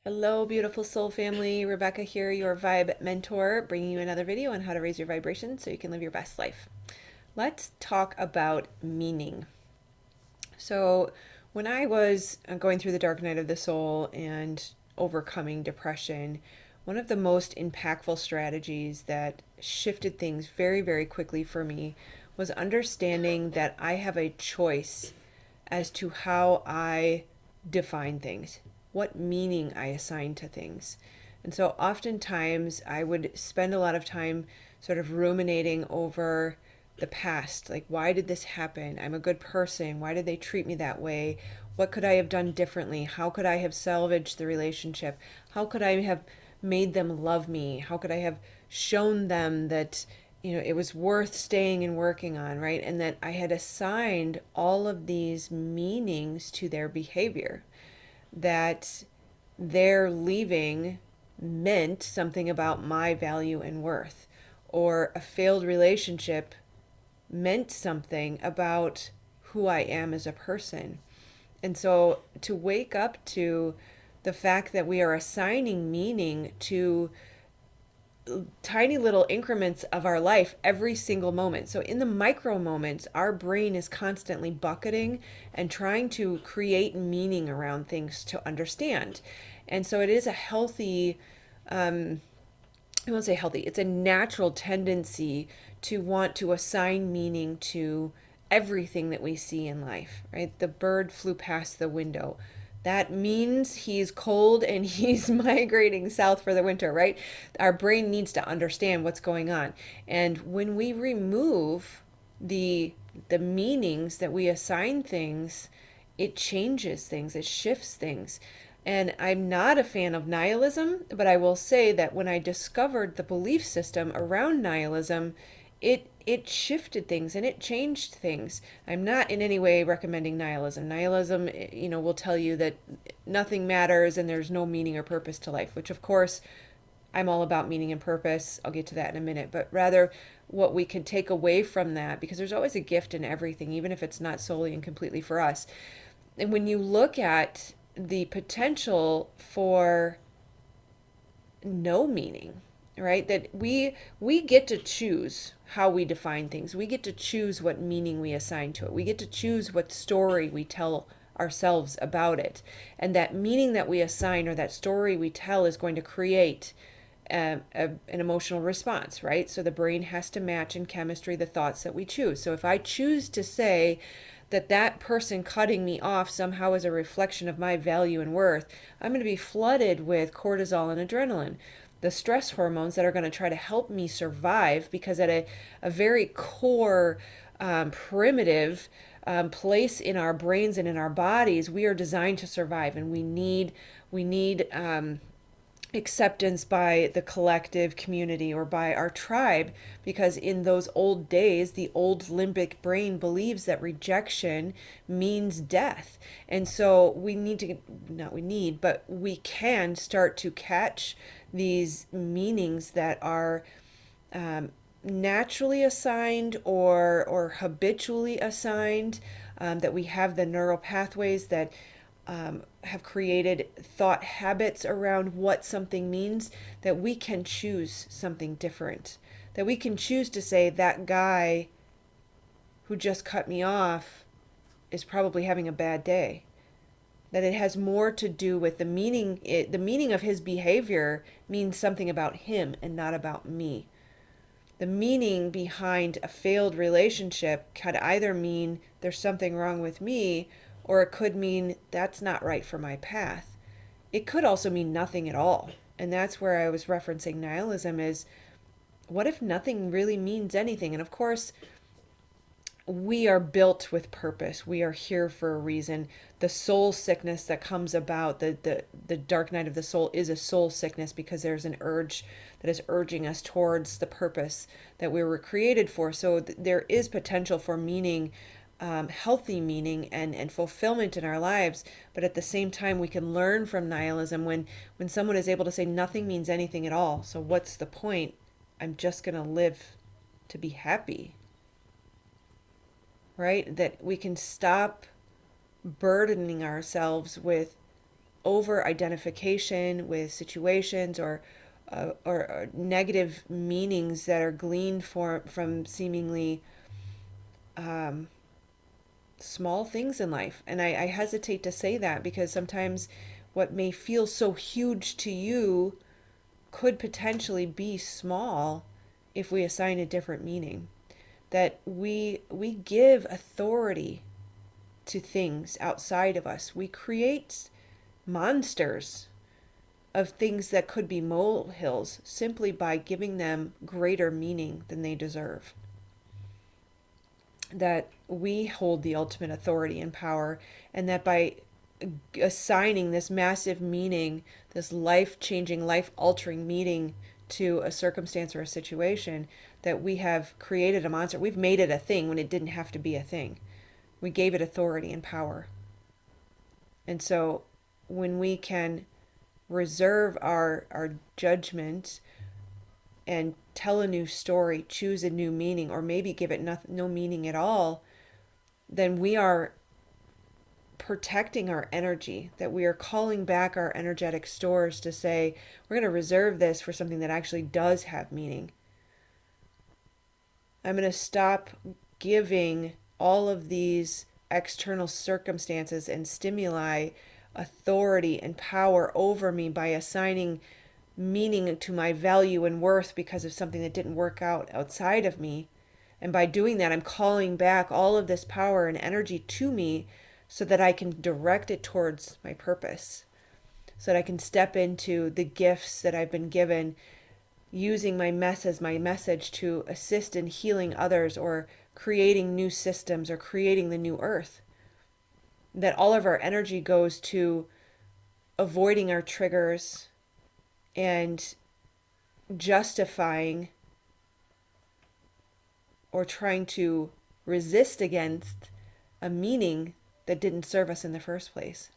Hello, beautiful soul family. Rebecca here, your vibe mentor, bringing you another video on how to raise your vibration so you can live your best life. Let's talk about meaning. So, when I was going through the dark night of the soul and overcoming depression, one of the most impactful strategies that shifted things very, very quickly for me was understanding that I have a choice as to how I define things, what meaning I assign to things. And so oftentimes I would spend a lot of time sort of ruminating over the past. Like, why did this happen? I'm a good person. Why did they treat me that way? What could I have done differently? How could I have salvaged the relationship? How could I have made them love me? How could I have shown them that, it was worth staying and working on, right? And that I had assigned all of these meanings to their behavior, that their leaving meant something about my value and worth, or a failed relationship meant something about who I am as a person. And so to wake up to the fact that we are assigning meaning to tiny little increments of our life every single moment. So in the micro moments, our brain is constantly bucketing and trying to create meaning around things to understand. And so it is a healthy, I won't say healthy, it's a natural tendency to want to assign meaning to everything that we see in life, right? The bird flew past the window. That means he's cold and he's migrating south for the winter, right? Our brain needs to understand what's going on. And when we remove the meanings that we assign things, it changes things, it shifts things. And I'm not a fan of nihilism, but I will say that when I discovered the belief system around nihilism, it shifted things and it changed things. I'm not in any way recommending nihilism. Nihilism, will tell you that nothing matters and there's no meaning or purpose to life, which of course I'm all about meaning and purpose. I'll get to that in a minute, but rather what we can take away from that, because there's always a gift in everything, even if it's not solely and completely for us. And when you look at the potential for no meaning, right, that we get to choose how we define things, we get to choose what meaning we assign to it, we get to choose what story we tell ourselves about it, and that meaning that we assign or that story we tell is going to create an emotional response, right? So the brain has to match in chemistry the thoughts that we choose. So if I choose to say that person cutting me off somehow is a reflection of my value and worth, I'm going to be flooded with cortisol and adrenaline, the stress hormones that are going to try to help me survive, because at a very core, primitive place in our brains and in our bodies, we are designed to survive, and we need acceptance by the collective community or by our tribe, because in those old days the old limbic brain believes that rejection means death. And so we need to, not we need, but we can start to catch these meanings that are naturally assigned or habitually assigned, that we have the neural pathways that have created thought habits around what something means, that we can choose something different. That we can choose to say, that guy who just cut me off is probably having a bad day. That it has more to do with the meaning of his behavior means something about him and not about me. The meaning behind a failed relationship could either mean there's something wrong with me, or it could mean that's not right for my path. It could also mean nothing at all. And that's where I was referencing nihilism, is what if nothing really means anything? And of course, we are built with purpose. We are here for a reason. The soul sickness that comes about, the dark night of the soul, is a soul sickness because there's an urge that is urging us towards the purpose that we were created for. So there is potential for meaning, healthy meaning and fulfillment in our lives. But at the same time, we can learn from nihilism when someone is able to say nothing means anything at all. So what's the point? I'm just going to live to be happy, right? That we can stop burdening ourselves with over identification with situations or negative meanings that are gleaned from seemingly small things in life. And I hesitate to say that because sometimes what may feel so huge to you could potentially be small if we assign a different meaning. That we give authority to things outside of us. We create monsters of things that could be molehills simply by giving them greater meaning than they deserve. That we hold the ultimate authority and power, and that by assigning this massive meaning, this life-changing, life-altering meaning to a circumstance or a situation, that we have created a monster. We've made it a thing when it didn't have to be a thing. We gave it authority and power. And so when we can reserve our judgment and tell a new story, choose a new meaning, or maybe give it no meaning at all, then we are protecting our energy, that we are calling back our energetic stores to say, we're going to reserve this for something that actually does have meaning. I'm going to stop giving all of these external circumstances and stimuli authority and power over me by assigning meaning to my value and worth because of something that didn't work out outside of me. And by doing that, I'm calling back all of this power and energy to me so that I can direct it towards my purpose, so that I can step into the gifts that I've been given, using my mess as my message to assist in healing others or creating new systems or creating the new earth. That all of our energy goes to avoiding our triggers and justifying or trying to resist against a meaning that didn't serve us in the first place.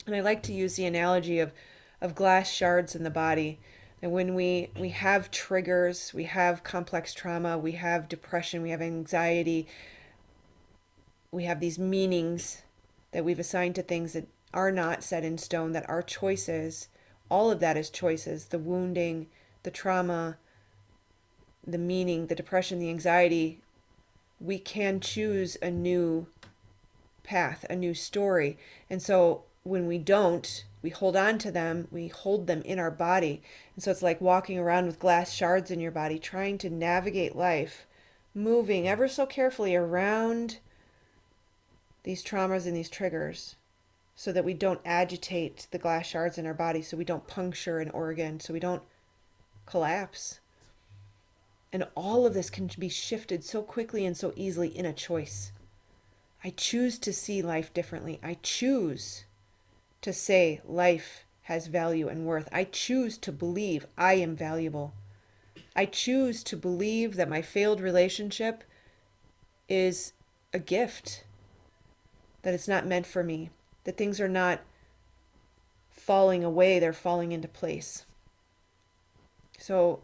And I like to use the analogy of glass shards in the body. And when we have triggers, we have complex trauma, we have depression, we have anxiety, we have these meanings that we've assigned to things that are not set in stone, that are choices. All of that is choices. The wounding, the trauma, the meaning, the depression, the anxiety. We can choose a new path, a new story. And so when we don't, we hold on to them, we hold them in our body. And so it's like walking around with glass shards in your body, trying to navigate life, moving ever so carefully around these traumas and these triggers so that we don't agitate the glass shards in our body, so we don't puncture an organ, so we don't collapse. And all of this can be shifted so quickly and so easily in a choice. I choose to see life differently. I choose to say life has value and worth. I choose to believe I am valuable. I choose to believe that my failed relationship is a gift, that it's not meant for me, that things are not falling away, they're falling into place. So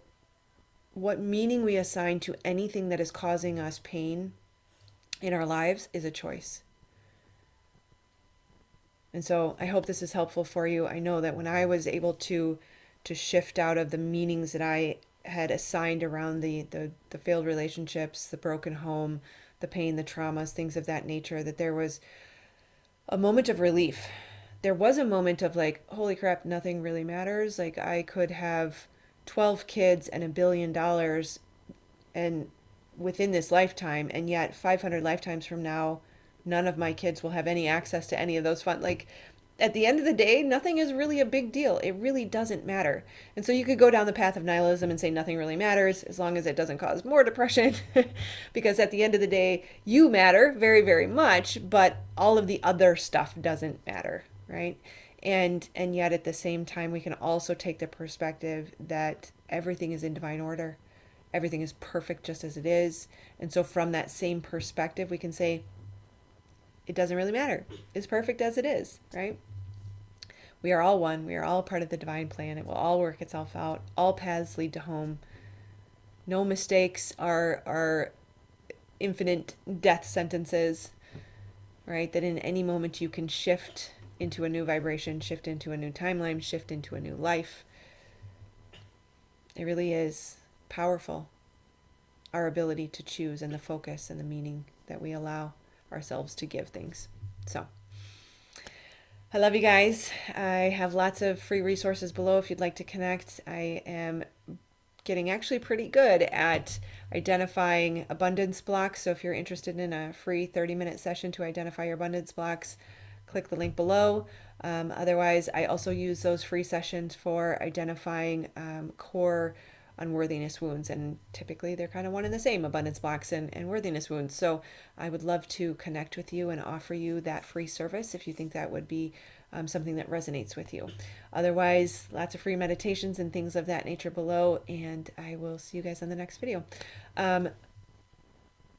what meaning we assign to anything that is causing us pain in our lives is a choice. And so I hope this is helpful for you. I know that when I was able to shift out of the meanings that I had assigned around the failed relationships, the broken home, the pain, the traumas, things of that nature, that there was a moment of relief. There was a moment of like, holy crap, nothing really matters. Like I could have 12 kids and $1 billion and within this lifetime, and yet 500 lifetimes from now, none of my kids will have any access to any of those funds. Like at the end of the day, nothing is really a big deal. It really doesn't matter. And so you could go down the path of nihilism and say nothing really matters as long as it doesn't cause more depression. Because at the end of the day, you matter very, very much, but all of the other stuff doesn't matter, right? And yet at the same time, we can also take the perspective that everything is in divine order. Everything is perfect just as it is. And so from that same perspective, we can say, it doesn't really matter. It's perfect as it is, right? We are all one. We are all part of the divine plan. It will all work itself out. All paths lead to home. No mistakes are infinite death sentences, right? That in any moment you can shift into a new vibration, shift into a new timeline, shift into a new life. It really is powerful, our ability to choose and the focus and the meaning that we allow ourselves to give things. So I love you guys. I have lots of free resources below if you'd like to connect. I am getting actually pretty good at identifying abundance blocks. So if you're interested in a free 30-minute session to identify your abundance blocks, click the link below. Otherwise, I also use those free sessions for identifying core unworthiness wounds, and typically they're kind of one and the same, abundance blocks and worthiness wounds. So I would love to connect with you and offer you that free service if you think that would be something that resonates with you. Otherwise, lots of free meditations and things of that nature below, and I will see you guys on the next video.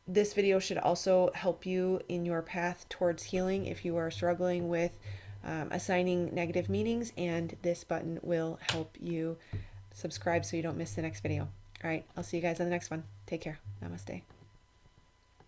This video should also help you in your path towards healing if you are struggling with assigning negative meanings, and this button will help you subscribe so you don't miss the next video. All right, I'll see you guys on the next one. Take care. Namaste.